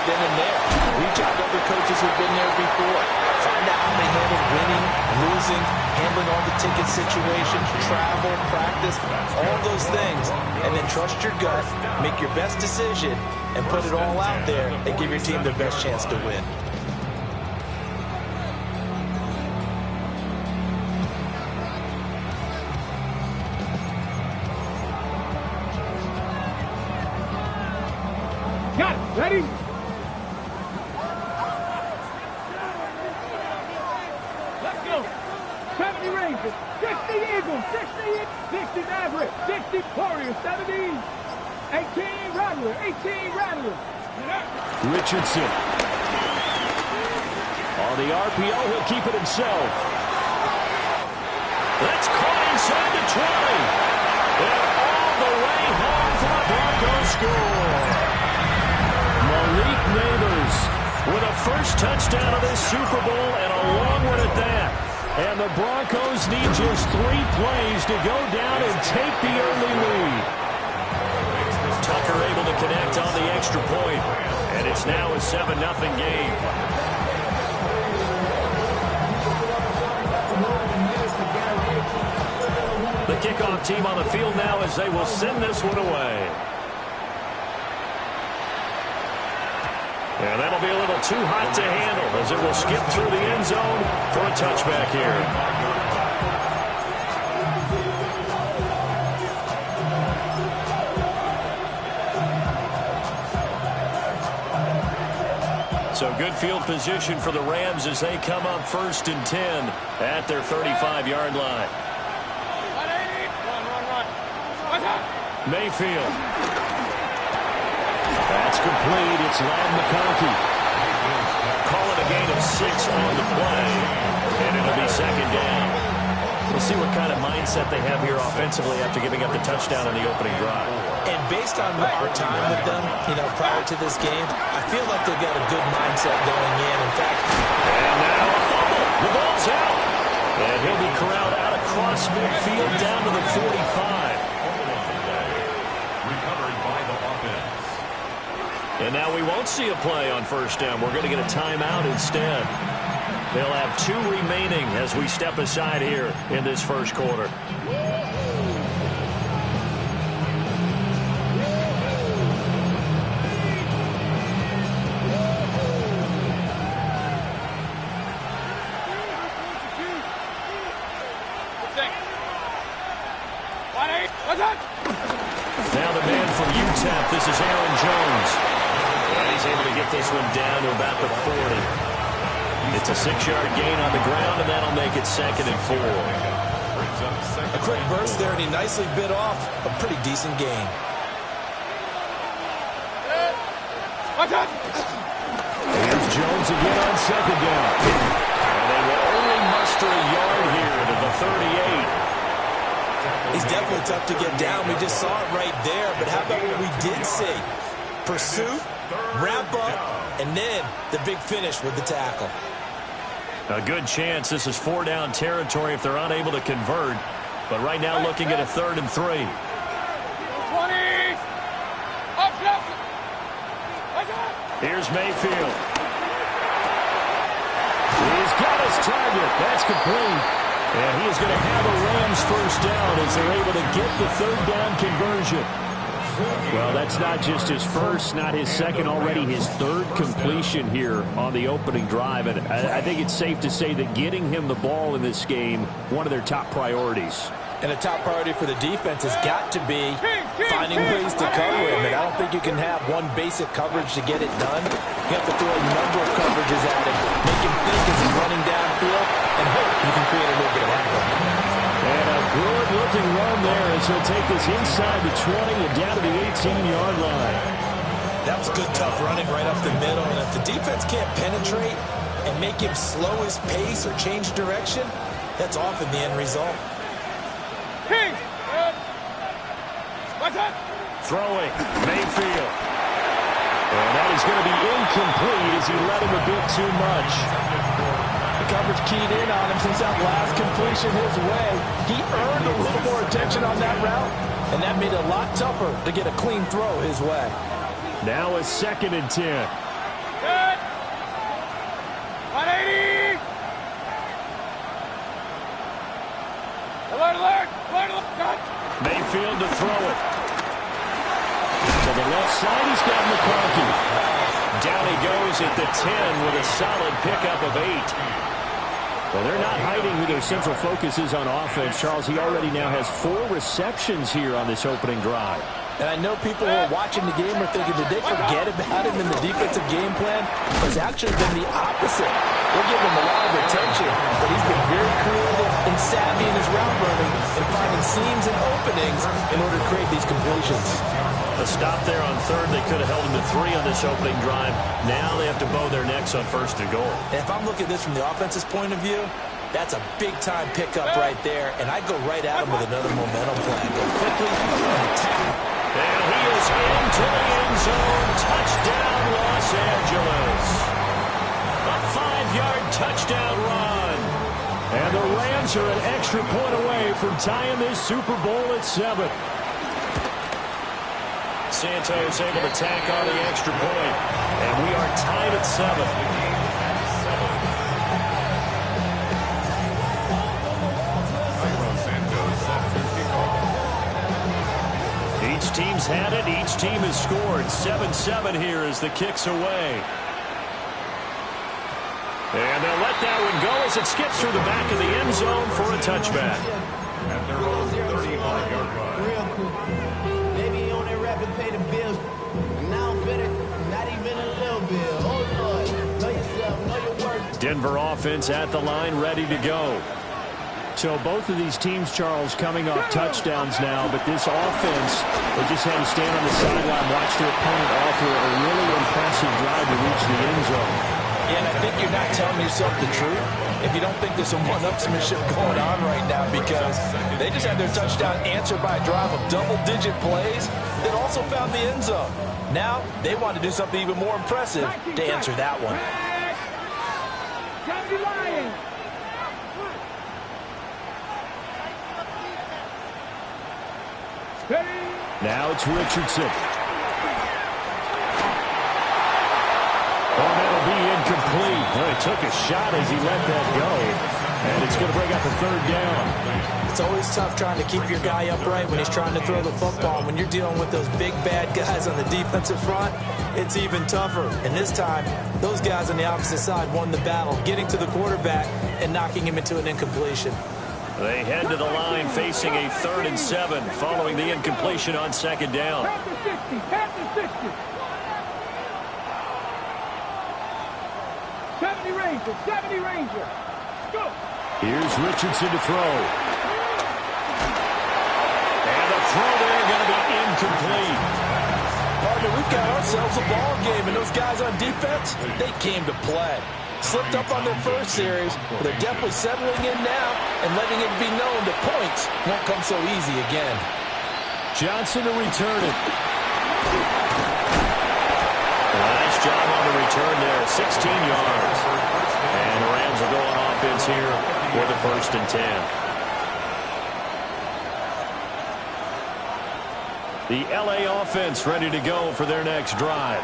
then and there. Reach out to other coaches who've been there before. Find out how they handle winning, losing, handling all the ticket situations, travel, practice, all those things. And then trust your gut, make your best decision, and put it all out there and give your team the best chance to win. Got it. Ready? Let's go. 70 Rangers, 60 Eagles, 60 Maverick, 60 Warriors, 70, 18 Rattler, 18 Rattler. Richardson. On the RPO, he'll keep it himself. That's caught inside the 20. And all the way home for a Broncos score. Malik Nabers with a first touchdown of this Super Bowl and a long one at that. And the Broncos need just 3 plays to go down and take the early lead. Tucker able to connect on the extra point. And it's now a 7-0 game. The kickoff team on the field now as they will send this one away. And that'll be a little too hot to handle as it will skip through the end zone for a touchback here. So good field position for the Rams as they come up 1st and 10 at their 35-yard line. Mayfield. That's complete. It's Ladd McConkey. Calling a gain of 6 on the play, and it'll be 2nd down. We'll see what kind of mindset they have here offensively after giving up the touchdown on the opening drive. And based on our time with them, prior to this game, I feel like they've got a good mindset going in. In fact, and now a fumble. The ball's out. And he'll be corralled out across midfield down to the 45. And now we won't see a play on 1st down. We're going to get a timeout instead. They'll have 2 remaining as we step aside here in this 1st quarter. Now the man from UTEP, this is Aaron Jones. And he's able to get this one down to about the 40. It's a 6-yard gain on the ground, and that'll make it 2nd and 4. A quick burst there, and he nicely bit off a pretty decent gain. Here's Jones again on 2nd down. And they will only muster a yard here to the 38. He's definitely tough to get down. We just saw it right there. But how about what we did see? Pursuit, wrap up, and then the big finish with the tackle. A good chance this is 4-down territory if they're unable to convert. But right now looking at a 3rd and 3. 20. Here's Mayfield. He's got his target. That's complete. And he is going to have a Rams 1st down as they're able to get the 3rd down conversion. Well, that's not just his first, not his second, already his 3rd completion here on the opening drive. And I think it's safe to say that getting him the ball in this game, one of their top priorities. And a top priority for the defense has got to be finding ways to cover him. And I don't think you can have one basic coverage to get it done. You have to throw a number of coverages at him, make him think as he's running downfield, and hope you can create a little bit of havoc. And a good-looking run there as he'll take this inside the 20 and down to the 18-yard line. That was good, tough running right up the middle. And if the defense can't penetrate and make him slow his pace or change direction, that's often the end result. Throwing, Mayfield. And that is going to be incomplete as he let him a bit too much. The coverage keyed in on him since that last completion his way. He earned a little more attention on that route, and that made it a lot tougher to get a clean throw his way. Now a 2nd and 10. 180. Alert. Mayfield to throw it. To the left side, he's got McConkey. Down he goes at the 10 with a solid pickup of 8. Well, they're not hiding who their central focus is on offense. Charles, he already now has 4 receptions here on this opening drive. And I know people who are watching the game are thinking, did they forget about him in the defensive game plan? It's actually been the opposite. They're giving him a lot of attention, but he's been very creative and savvy in his route running and finding seams and openings in order to create these completions. A stop there on third. They could have held him to 3 on this opening drive. Now they have to bow their necks on first and goal. And if I'm looking at this from the offense's point of view, that's a big-time pickup right there, and I go right at him with another momentum plan. Go quickly and attack. And he is into the end zone. Touchdown, Los Angeles. A 5-yard touchdown run. And the Rams are an extra point away from tying this Super Bowl at 7. Santos able to tack on the extra point. And we are tied at 7. Each team's had it. Each team has scored. 7-7 here as the kick's away. And they'll let that one go as it skips through the back of the end zone for a touchback. At their own 35-yard line. Real cool. Maybe on that rapid pay the bills. And now I'm finished. Not even a little bit. Oh, Lord. Know yourself. Know your worth. Denver offense at the line, ready to go. So both of these teams, Charles, coming off touchdowns now, but this offense, they just had to stand on the sideline, watch their opponent offer a really impressive drive to reach the end zone. Yeah, and I think you're not telling yourself the truth if you don't think there's some one-upsmanship going on right now, because they just had their touchdown answered by a drive of double-digit plays that also found the end zone. Now they want to do something even more impressive to answer that one. Now it's Richardson. Oh, that'll be incomplete. Boy, he took a shot as he let that go. And it's going to bring up a 3rd down. It's always tough trying to keep your guy upright when he's trying to throw the football. When you're dealing with those big, bad guys on the defensive front, it's even tougher. And this time, those guys on the opposite side won the battle, getting to the quarterback and knocking him into an incompletion. They head to the line facing a 3rd and 7 following the incompletion on 2nd down. Pass the 60. Pass the 60. 70 Ranger. 70 Ranger. Go. Here's Richardson to throw. And the throw there going to be incomplete. Partner, we've got ourselves a ball game, and those guys on defense, they came to play. Slipped up on their first series, but they're definitely settling in now and letting it be known that points won't come so easy again. Johnson to return it. Nice job on the return there, 16 yards. And the Rams will go on offense here for the 1st and 10. The LA offense ready to go for their next drive.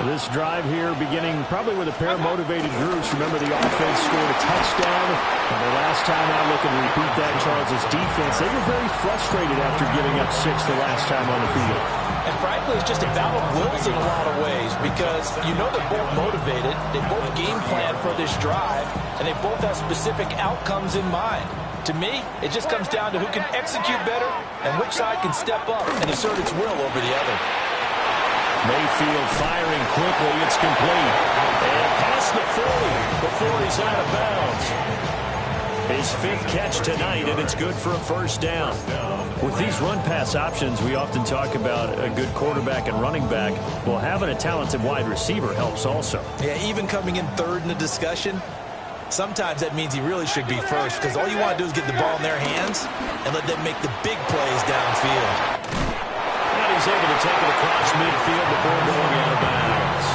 This drive here beginning probably with a pair of motivated groups. Remember, the offense scored a touchdown. And the last time out, looking to repeat that, Charles' defense, they were very frustrated after giving up 6 the last time on the field. And frankly, it's just a battle of wills in a lot of ways, because you know they're both motivated. They both game plan for this drive, and they both have specific outcomes in mind. To me, it just comes down to who can execute better and which side can step up and assert its will over the other. Mayfield firing quickly. It's complete. And past the 40 before he's out of bounds. His 5th catch tonight, and it's good for a 1st down. With these run-pass options, we often talk about a good quarterback and running back. Well, having a talented wide receiver helps also. Yeah, even coming in 3rd in the discussion, sometimes that means he really should be first, because all you want to do is get the ball in their hands and let them make the big plays downfield. He's able to take it across midfield before going out of bounds.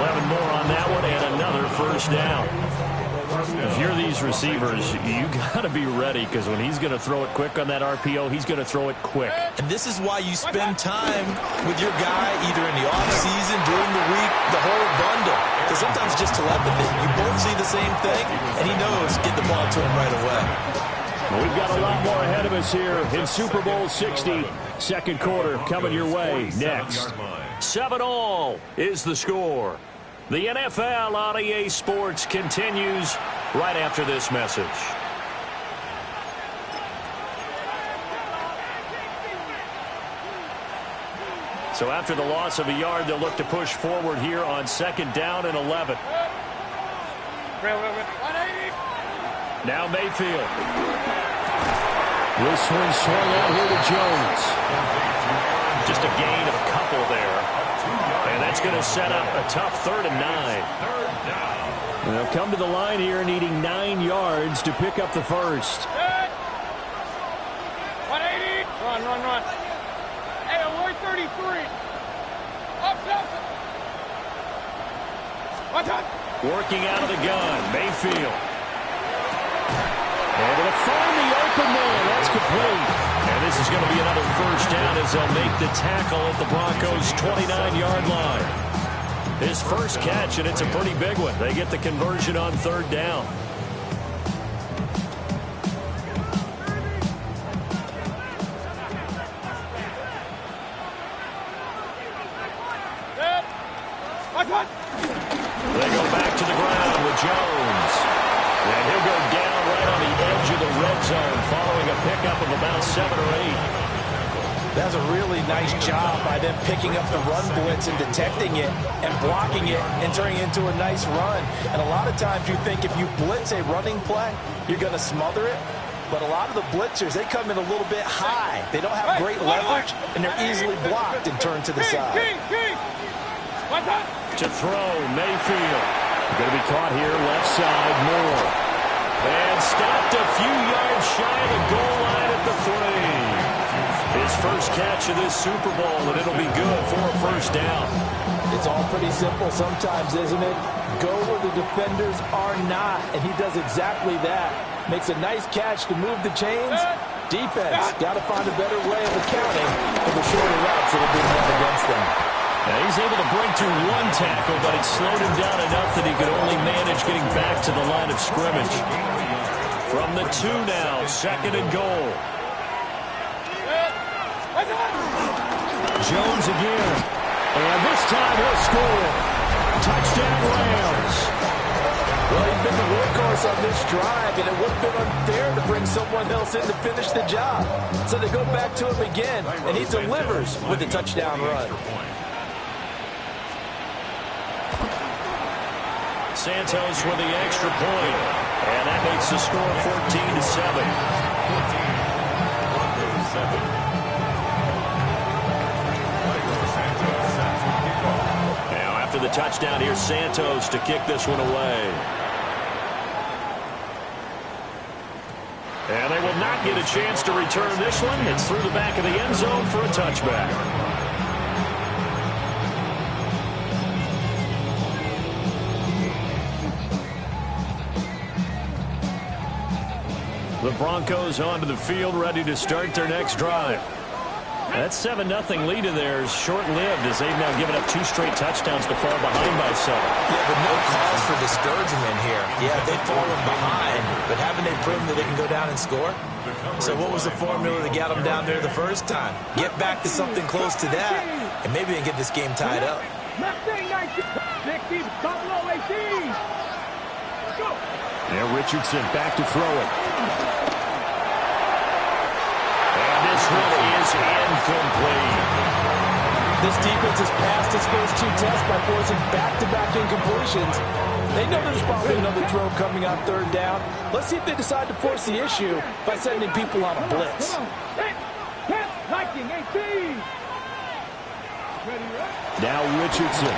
11 more on that one, and another 1st down. If you're these receivers, you got to be ready, because when he's going to throw it quick on that RPO, he's going to throw it quick. And this is why you spend time with your guy either in the offseason, during the week, the whole bundle. because sometimes it's just telepathy. You both see the same thing, and he knows get the ball to him right away. Well, we've got a lot more ahead of us here in Super Bowl 60. Second quarter coming your way next. 7-all is the score. The NFL on EA Sports continues right after this message. So after the loss of a yard, they'll look to push forward here on 2nd down and 11. Now Mayfield. This one swung out here to Jones. Just a gain of a couple there. And that's going to set up a tough 3rd and 9. They'll come to the line here needing 9 yards to pick up the first. 180. Run. Hey, 133. Up. Watch out. Working out of the gun, Mayfield. Able to find the open man. That's complete. And this is going to be another first down as they'll make the tackle at the Broncos' 29-yard line. His first catch, and it's a pretty big one. They get the conversion on 3rd down. They go back to the ground with Jones. And he'll go down right on the edge of the red zone following a pickup of about 7 or 8. That's a really nice job by them picking up the run blitz and detecting it and blocking it and turning it into a nice run. And a lot of times you think if you blitz a running play, you're going to smother it. But a lot of the blitzers, they come in a little bit high. They don't have great leverage, and they're easily blocked and turned to the side. To throw, Mayfield. Going to be caught here, left side, Moore. And stopped a few yards shy of the goal line at the 3. His first catch of this Super Bowl, and it'll be good for a first down. It's all pretty simple sometimes, isn't it? Go where the defenders are not, and he does exactly that. Makes a nice catch to move the chains. Defense, got to find a better way of accounting for the shorter routes that are being run against them. Now he's able to break through one tackle, but it slowed him down enough that he could only manage getting back to the line of scrimmage. From the 2 now, 2nd and goal. Jones again. And this time he'll score. Touchdown Rams. Well, he's been the workhorse on this drive, and it would have been unfair to bring someone else in to finish the job. So they go back to him again, and he delivers with a touchdown run. Santos with the extra point, and that makes the score 14-7. Now after the touchdown, here's Santos to kick this one away. And they will not get a chance to return this one. It's through the back of the end zone for a touchback. The Broncos onto the field, ready to start their next drive. That 7-0 lead of theirs short-lived as they've now given up 2 straight touchdowns to fall behind by 7. Yeah, but no cause for discouragement here. Yeah, they've fallen behind, but haven't they proven that they can go down and score? So what was the formula that got them down there the first time? Get back to something close to that, and maybe they can get this game tied up. Now Richardson back to throw it. And this one is incomplete. This defense has passed its first 2 tests by forcing back-to-back incompletions. They know there's probably another throw coming on 3rd down. Let's see if they decide to force the issue by sending people on a blitz. Now Richardson.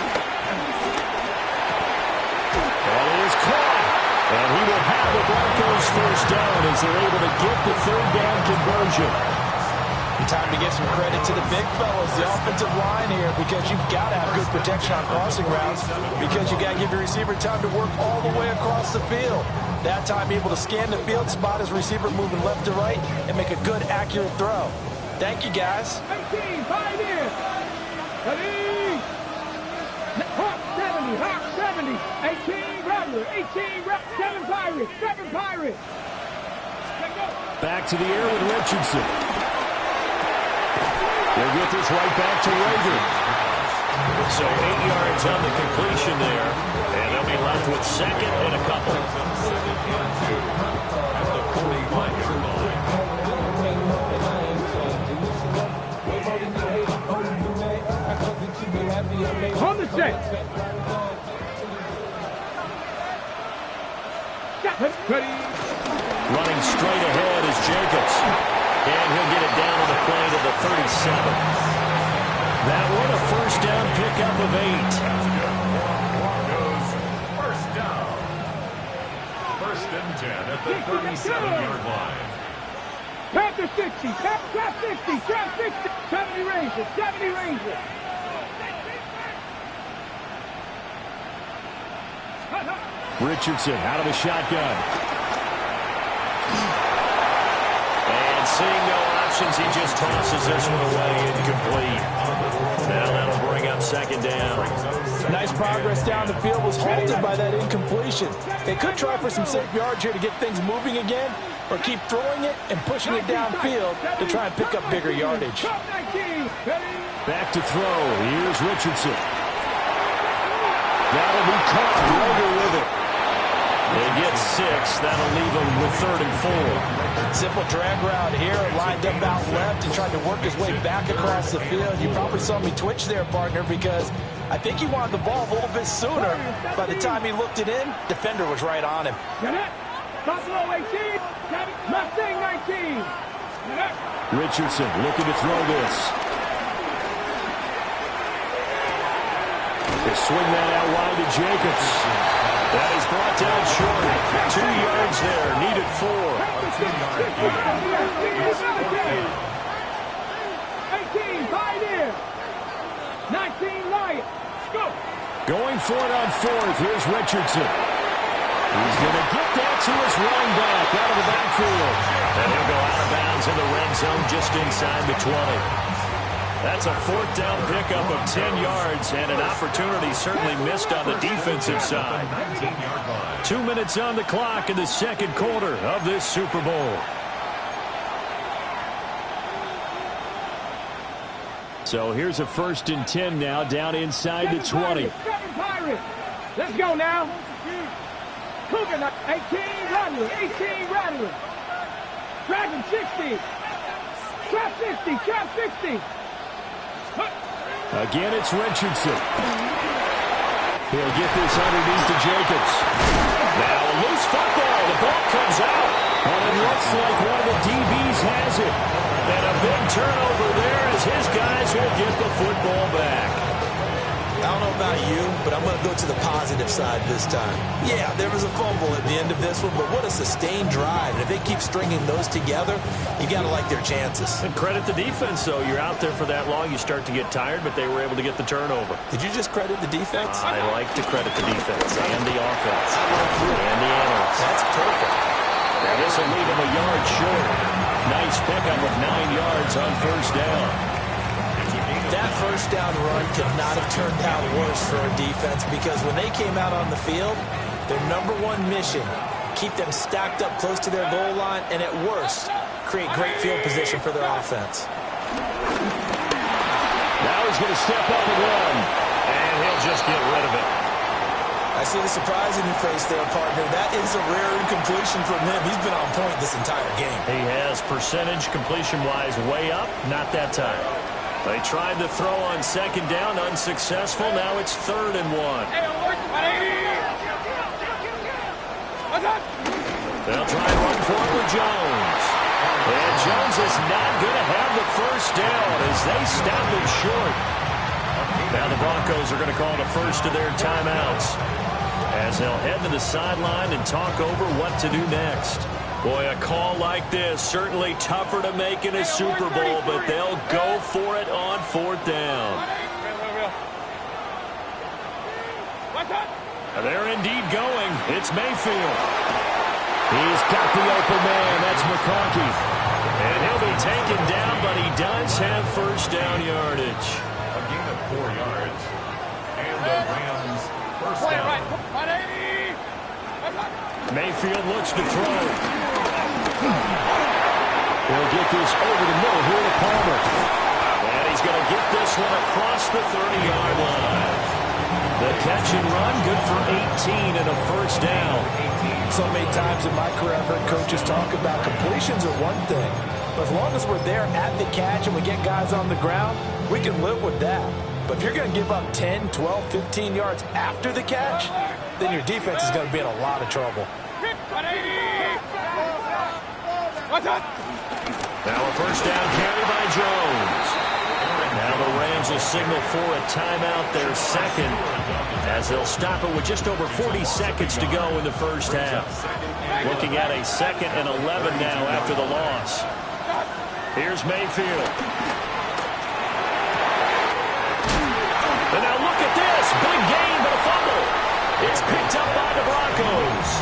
That is caught. And he will have the Broncos first down as they're able to get the 3rd down conversion. Time to give some credit to the big fellas, the offensive line here, because you've got to have good protection on crossing routes, because you got to give your receiver time to work all the way across the field. That time able to scan the field, spot his receiver moving left to right, and make a good, accurate throw. Thank you, guys. 18, 5 in. Ready? Hawk 70, Hawk 70. 70. 18 Rattler. 18 7 Pirates. 7 Pirates. Back to the air with Richardson. They'll get this right back to Rager. So 8 yards on the completion there. And they'll be left with second and a couple. On the set. Ready. Running straight ahead is Jacobs. And he'll get it down on the play to the 37. That one a first down pickup of 8. First down. First and 10 at the 37-yard line. Panther 60. Trap 60. Trap 60. 70 Rangers. 70 Rangers. Richardson out of the shotgun. And seeing no options, he just tosses this one away, incomplete. Now that'll bring up second down. Nice progress down the field, was halted by that incompletion. They could try for some safe yards here to get things moving again, or keep throwing it and pushing it downfield to try and pick up bigger yardage. Back to throw. Here's Richardson. That'll be caught. Rager with it. They get 6. That'll leave them with 3rd and 4. Simple drag route here, lined up out left and tried to work his way back across the field. You probably saw me twitch there, partner, because I think he wanted the ball a little bit sooner. By the time he looked it in, defender was right on him. Buffalo 18. Mustang 19. Richardson looking to throw this. They swing that out wide to Jacobs. That is brought down short. 2 yards there. Needed 4. 18, tied in. 19, Lions. Go. Going for it on 4th. Here's Richardson. He's going to get that to his running back out of the backfield. And he'll go out of bounds in the red zone just inside the 20. That's a 4th down pickup of 10 yards and an opportunity certainly missed on the defensive side. 2 minutes on the clock in the second quarter of this Super Bowl. So here's a 1st and 10 now down inside the 20. Let's go now. Cougar 18 Rattler. 18 Rattler. Dragon 60. Trap 60. Trap 60. Again, it's Richardson. He'll get this underneath to Jacobs. Now a loose football. The ball comes out. And it looks like one of the DBs has it. And a big turnover there as his guys will get the football back. I don't know about you, but I'm going to go to the positive side this time. Yeah, there was a fumble at the end of this one, but what a sustained drive. And if they keep stringing those together, you got to like their chances. And credit the defense, though. You're out there for that long, you start to get tired, but they were able to get the turnover. Did you just credit the defense? I like to credit the defense and the offense and the analysts. That's perfect. Now this will leave him a yard short. Nice pickup of 9 yards on 1st down. That 1st down run could not have turned out worse for a defense, because when they came out on the field, their #1 mission, keep them stacked up close to their goal line, and at worst, create great field position for their offense. Now he's going to step up and run, and he'll just get rid of it. I see the surprise in your face there, partner. That is a rare incompletion from him. He's been on point this entire game. He has percentage completion-wise way up, not that time. They tried to throw on 2nd down, unsuccessful. Now it's 3rd and 1. They'll try and run for it with Jones. And Jones is not going to have the 1st down as they stop him short. Now the Broncos are going to call the first of their timeouts as they'll head to the sideline and talk over what to do next. Boy, a call like this, certainly tougher to make in a Super Bowl, but they'll go for it on 4th down. They're indeed going. It's Mayfield. He's got the open man. That's McConkey. And he'll be taken down, but he does have 1st down yardage. A gain of 4 yards. And the Rams' 1st down. Mayfield looks to throw. He'll get this over the middle here to Palmer. And he's going to get this one across the 30-yard line. The catch and run, good for 18 and a first down. So many times in my career I've heard coaches talk about completions are one thing. But as long as we're there at the catch and we get guys on the ground, we can live with that. But if you're going to give up 10, 12, 15 yards after the catch, then your defense is going to be in a lot of trouble. Now a first down carry by Jones. Now the Rams will signal for a timeout, their second, as they'll stop it with just over 40 seconds to go in the first half. Looking at a 2nd and 11 now after the loss. Here's Mayfield. And now look at this. Big gain, but a fumble. It's picked up by the Broncos.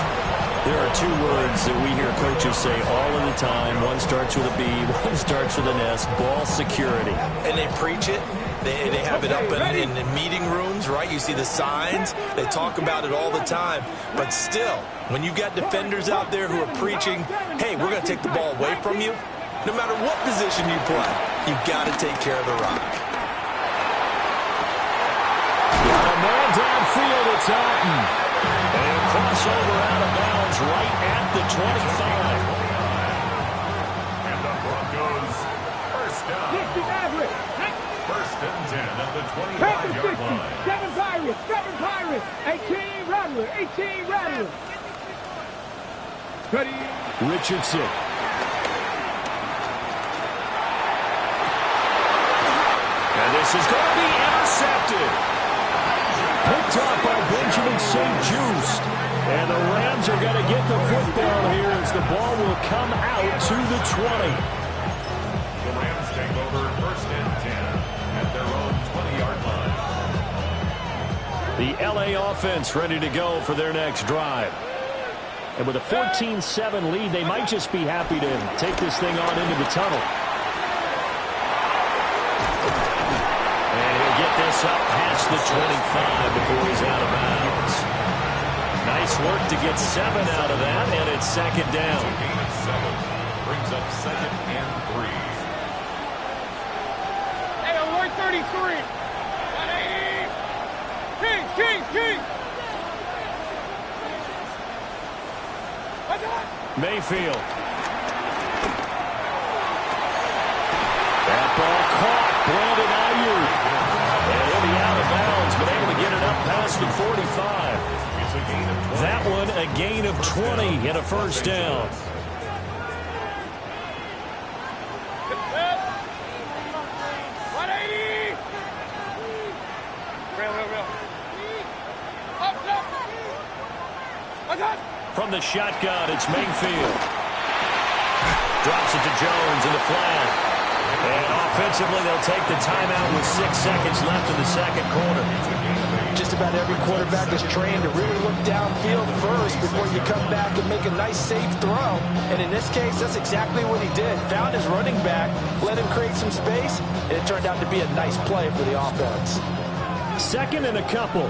There are two words that we hear coaches say all of the time. One starts with a B, one starts with an S. Ball security. And they preach it. They have it up in meeting rooms, right? You see the signs. They talk about it all the time. But still, when you got defenders out there who are preaching, hey, we're going to take the ball away from you, no matter what position you play, you've got to take care of the rock. Got a man downfield, it's Alton. And a crossover out of bounds right at the 25. And the Broncos, first down. 1st and 10 at the 25-yard line. 7 Pirates, 18 Rattler, 18 Rattler. Ready? Richardson. And this is going to be intercepted. Picked up by Benjamin St-Juste. And the Rams are going to get the football here as the ball will come out to the 20. The Rams take over 1st and 10 at their own 20-yard line. The LA offense ready to go for their next drive. And with a 14-7 lead, they might just be happy to take this thing on into the tunnel. Get this up past the 25 before he's out of bounds. Nice work to get 7 out of that, and it's 2nd down. Gain of 7 brings up 2nd and 3. Hey, alert 33. 180. Kings. Mayfield. That ball caught. Brandon Ayuk. And he'll be out of bounds, but able to get it up past the 45. It's a gain of 20. That one a gain of 20 and a first down. From the shotgun, it's Mayfield. Drops it to Jones in the flat. And offensively, they'll take the timeout with 6 seconds left in the second quarter. Just about every quarterback is trained to really look downfield first before you come back and make a nice, safe throw. And in this case, that's exactly what he did. Found his running back, let him create some space, and it turned out to be a nice play for the offense. 2nd and a couple.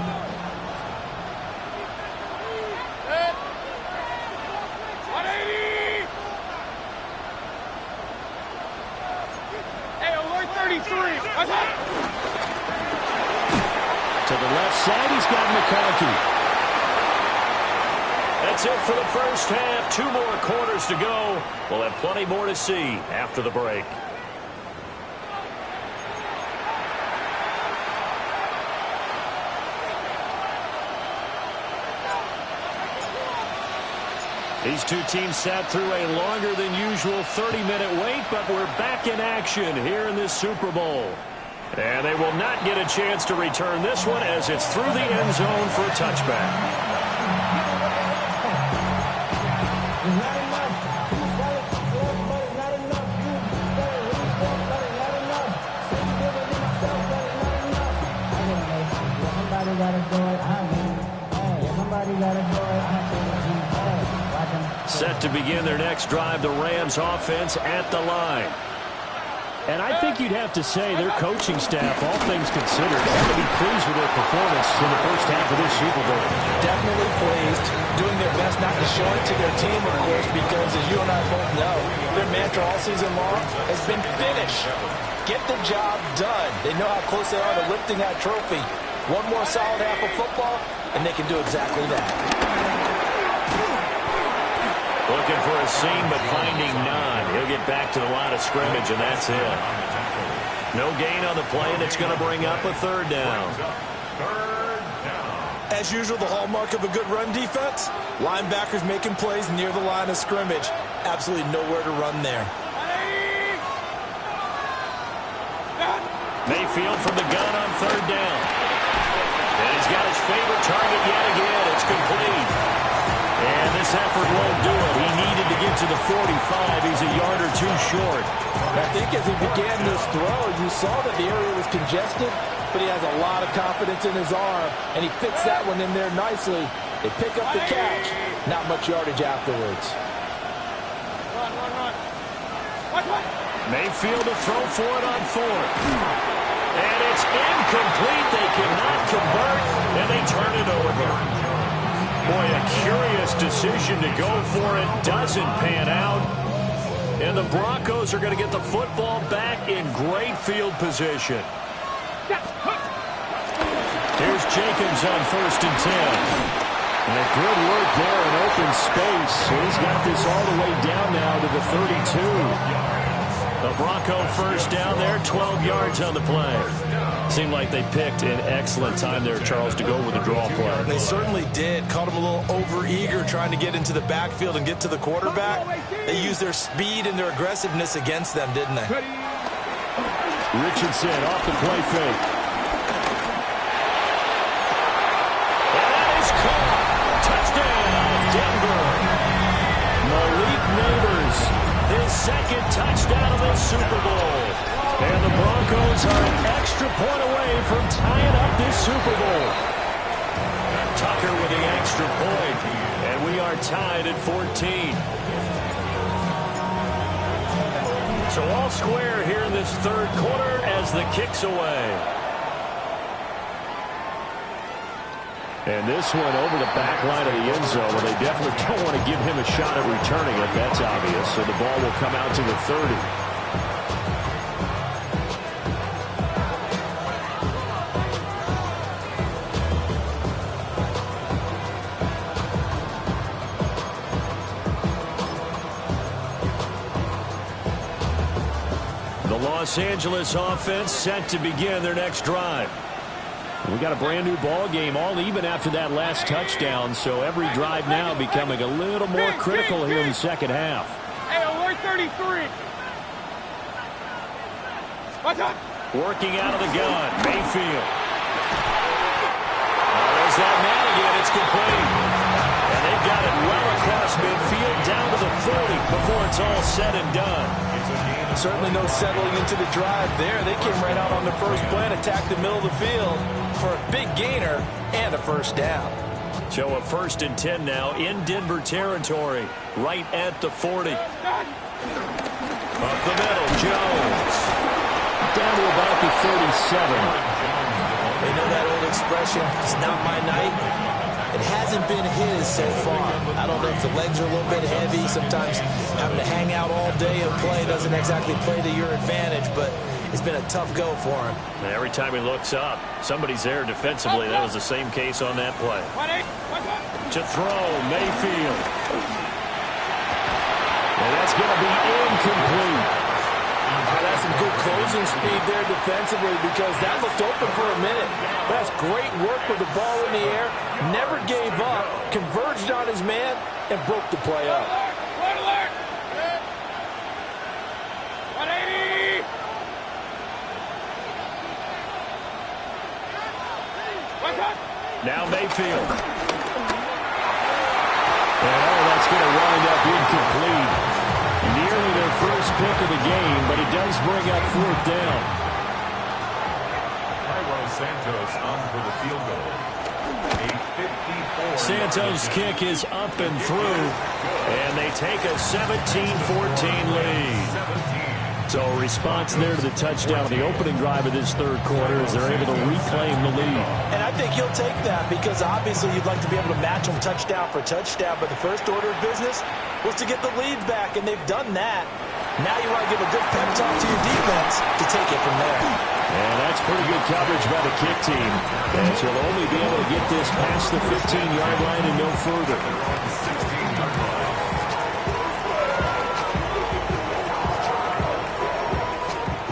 To the left side, he's got McConkey. That's it for the first half. 2 more quarters to go. We'll have plenty more to see after the break. These two teams sat through a longer than usual 30-minute wait, but we're back in action here in this Super Bowl. And they will not get a chance to return this one as it's through the end zone for a touchback. Set to begin their next drive, the Rams offense at the line. And I think you'd have to say their coaching staff, all things considered, have to be pleased with their performance in the first half of this Super Bowl. Definitely pleased, doing their best not to show it to their team, of course, because as you and I both know, their mantra all season long has been finish. Get the job done. They know how close they are to lifting that trophy. One more solid half of football, and they can do exactly that. Looking for a seam, but finding none. He'll get back to the line of scrimmage, and that's it. No gain on the play, and it's going to bring up a third down. As usual, the hallmark of a good run defense, linebackers making plays near the line of scrimmage. Absolutely nowhere to run there. Mayfield from the gun on third down. And he's got his favorite target yet again. It's complete. And this effort won't do it. He needed to get to the 45. He's a yard or two short. I think as he began this throw, you saw that the area was congested, but he has a lot of confidence in his arm, and he fits that one in there nicely. They pick up the catch. Not much yardage afterwards. Mayfield to throw for it on fourth. And it's incomplete. They cannot convert, and they turn it over. Boy, a curious decision to go for it. Doesn't pan out. And the Broncos are going to get the football back in great field position. Here's Jenkins on 1st and 10. And good work there in open space. He's got this all the way down now to the 32. The Bronco first down there, 12 yards on the play. Seemed like they picked an excellent time there, Charles, to go with the draw play. They certainly did. Caught him a little over-eager trying to get into the backfield and get to the quarterback. They used their speed and their aggressiveness against them, didn't they? Richardson off the play fake. And that is caught. Touchdown, Denver. Malik Nabers, his second touchdown of the Super Bowl. And the Broncos are an extra point away from tying up this Super Bowl. Tucker with the extra point, and we are tied at 14. So all square here in this third quarter as the kick's away. And this one over the back line of the end zone. Well, they definitely don't want to give him a shot at returning it. That's obvious. So the ball will come out to the 30. The Los Angeles offense set to begin their next drive. We got a brand new ball game, all even after that last touchdown, so every drive now becoming a little more critical here in the second half. Hey, alert 33. What's up? Working out of the gun, Mayfield. There's that man again, it's complete. And they've got it well across midfield down to the 40 before it's all said and done. Certainly no settling into the drive there. They came right out on the first play and attacked the middle of the field for a big gainer and a first down. So a 1st and 10 now in Denver territory, right at the 40. Up the middle, Jones. Down to about the 37. They know that old expression, it's not my night. It hasn't been his so far. I don't know if the legs are a little bit heavy. Sometimes having to hang out all day and play doesn't exactly play to your advantage, but it's been a tough go for him. And every time he looks up, somebody's there defensively. That was the same case on that play. To throw, Mayfield. And that's going to be incomplete. That's some good closing speed there defensively because that looked open for a minute. That's great work with the ball in the air. Never gave up, converged on his man, and broke the play up. Red alert! 180! What's up? Now Mayfield. And that's going to wind up incomplete. Nearly their first pick of the game, but it does bring up 4th down. Cairo Santos on for the field goal. A 54. Santos' kick is up and through, and they take a 17-14 lead. So a response there to the touchdown on the opening drive of this third quarter as they're able to reclaim the lead. And I think he'll take that because obviously you'd like to be able to match them touchdown for touchdown, but the first order of business was to get the lead back, and they've done that. Now you want to give a good pep talk to your defense to take it from there. And that's pretty good coverage by the kick team, as he'll only be able to get this past the 15-yard line and no further.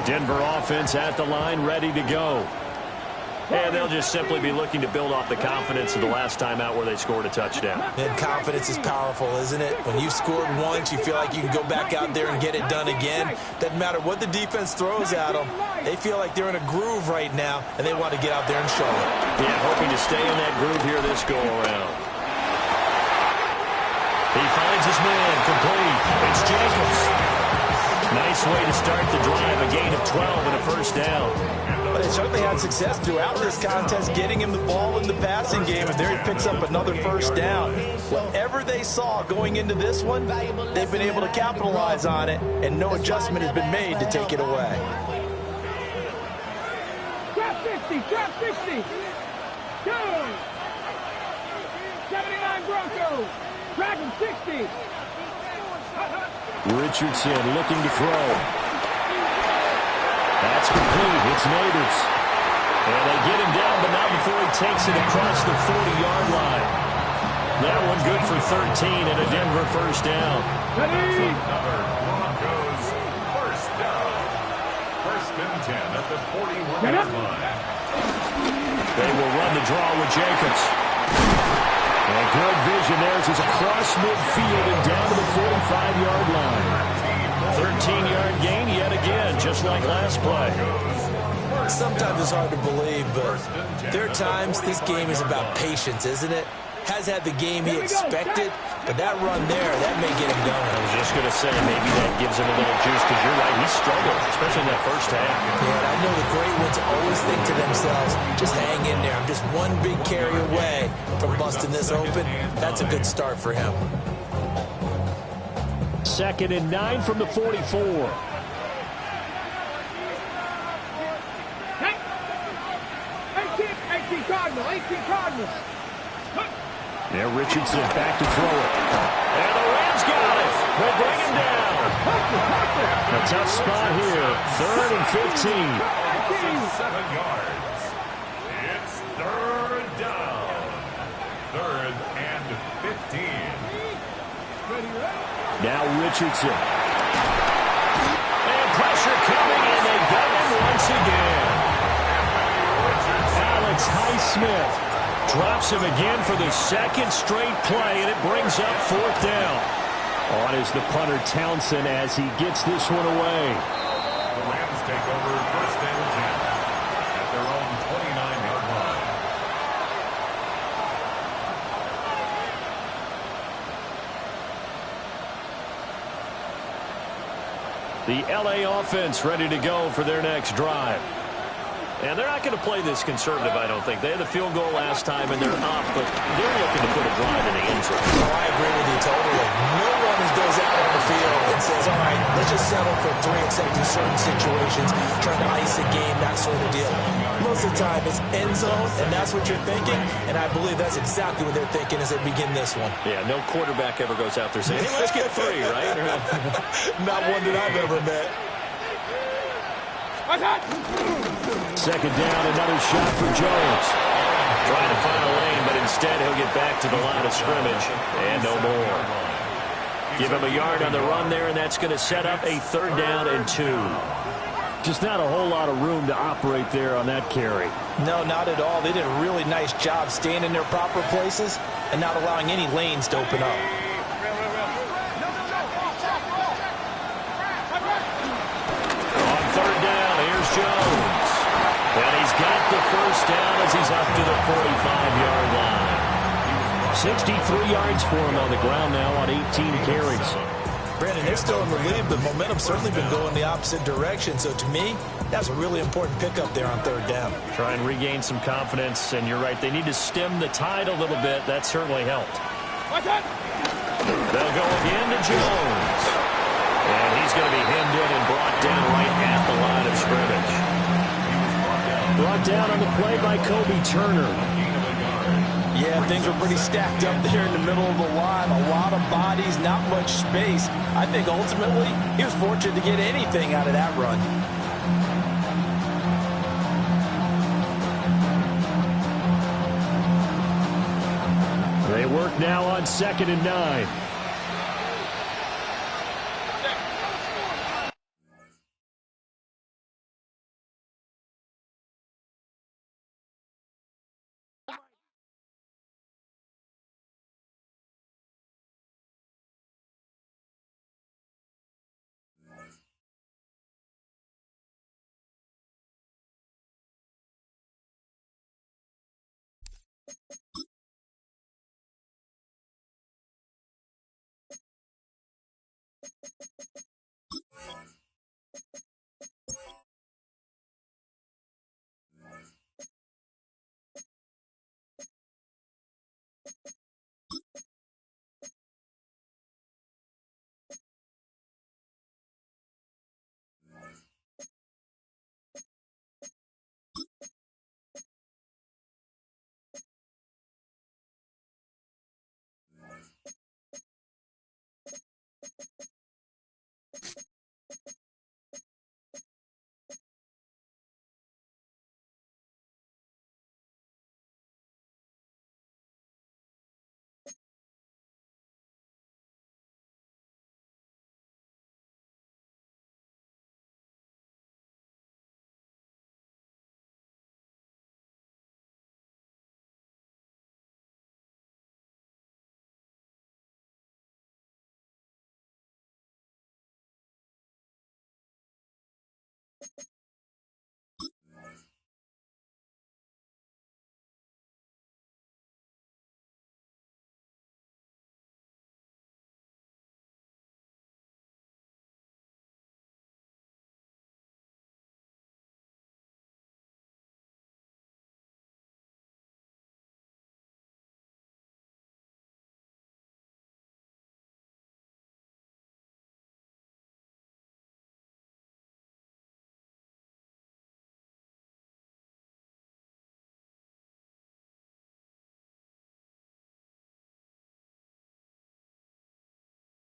Denver offense at the line, ready to go. And they'll just simply be looking to build off the confidence of the last time out where they scored a touchdown. And confidence is powerful, isn't it? When you've scored once, you feel like you can go back out there and get it done again. Doesn't matter what the defense throws at them. They feel like they're in a groove right now, and they want to get out there and show it. Yeah, hoping to stay in that groove here this go-around. He finds his man, complete. It's Jacobs. Nice way to start the drive, a gain of 12 and a first down. But they certainly had success throughout this contest, getting him the ball in the passing game, and there he picks up another first down. Whatever they saw going into this one, they've been able to capitalize on it, and no adjustment has been made to take it away. Drop 50, drop 60. Go. 79 Broncos. Drag him 60. Richardson looking to throw. That's complete. It's Neighbors. And they get him down, but not before he takes it across the 40-yard line. That one good for 13 and a Denver first down. Ready? Another Broncos first down. First and 10 at the 41-yard line. They will run the draw with Jacobs. And good vision there as he's across midfield and down to the 45-yard line. 13-yard gain yet again, just like last play. Sometimes it's hard to believe, but there are times this game is about patience, isn't it? Has had the game he expected, but that run there, that may get him going. I was just going to say, maybe that gives him a little juice, because you're right, he struggled, especially in that first half. Yeah, and I know the great ones always think to themselves, just hang in there. I'm just one big carry away from busting this open. That's a good start for him. 2nd and 9 from the 44. 18 Cardinal, 18 Cardinal. There, Richardson back to throw it. And the Rams got it. They'll bring him down. A tough spot here. 3rd and 15. 7 yards. It's third down. 3rd and 15. Now Richardson. And pressure coming, and they got him once again. Alex Highsmith drops him again for the second straight play, and it brings up 4th down. On is the punter Townsend as he gets this one away. The Rams take over first and 10 at their own 29-yard line. The LA offense ready to go for their next drive. And they're not going to play this conservative, I don't think. They had the field goal last time, and they're up, but they're looking to put a drive in the end zone. Oh, I agree with you totally. No one goes out on the field and says, all right, let's just settle for 3 except in certain situations, trying to ice a game, that sort of deal. Most of the time, it's end zone, and that's what you're thinking, and I believe that's exactly what they're thinking as they begin this one. Yeah, no quarterback ever goes out there saying, hey, let's get 3, right? Not one that I've ever met. 2nd down, another shot for Jones. Trying to find a lane, but instead he'll get back to the line of scrimmage. And no more. Give him a yard on the run there, and that's going to set up a 3rd down and 2. Just not a whole lot of room to operate there on that carry. No, not at all. They did a really nice job staying in their proper places and not allowing any lanes to open up. Jones. And he's got the first down as he's up to the 45-yard line. 63 yards for him on the ground now on 18 carries. Brandon, they're still in the lead, but momentum's certainly been going the opposite direction. So to me, that's a really important pickup there on 3rd down. Try and regain some confidence, and you're right. They need to stem the tide a little bit. That certainly helped. They'll go again to Jones. And he's going to be hemmed in and brought down right at the line of scrimmage. Brought down on the play by Kobe Turner. Yeah, things were pretty stacked up there in the middle of the line. A lot of bodies, not much space. I think ultimately he was fortunate to get anything out of that run. They work now on 2nd and 9.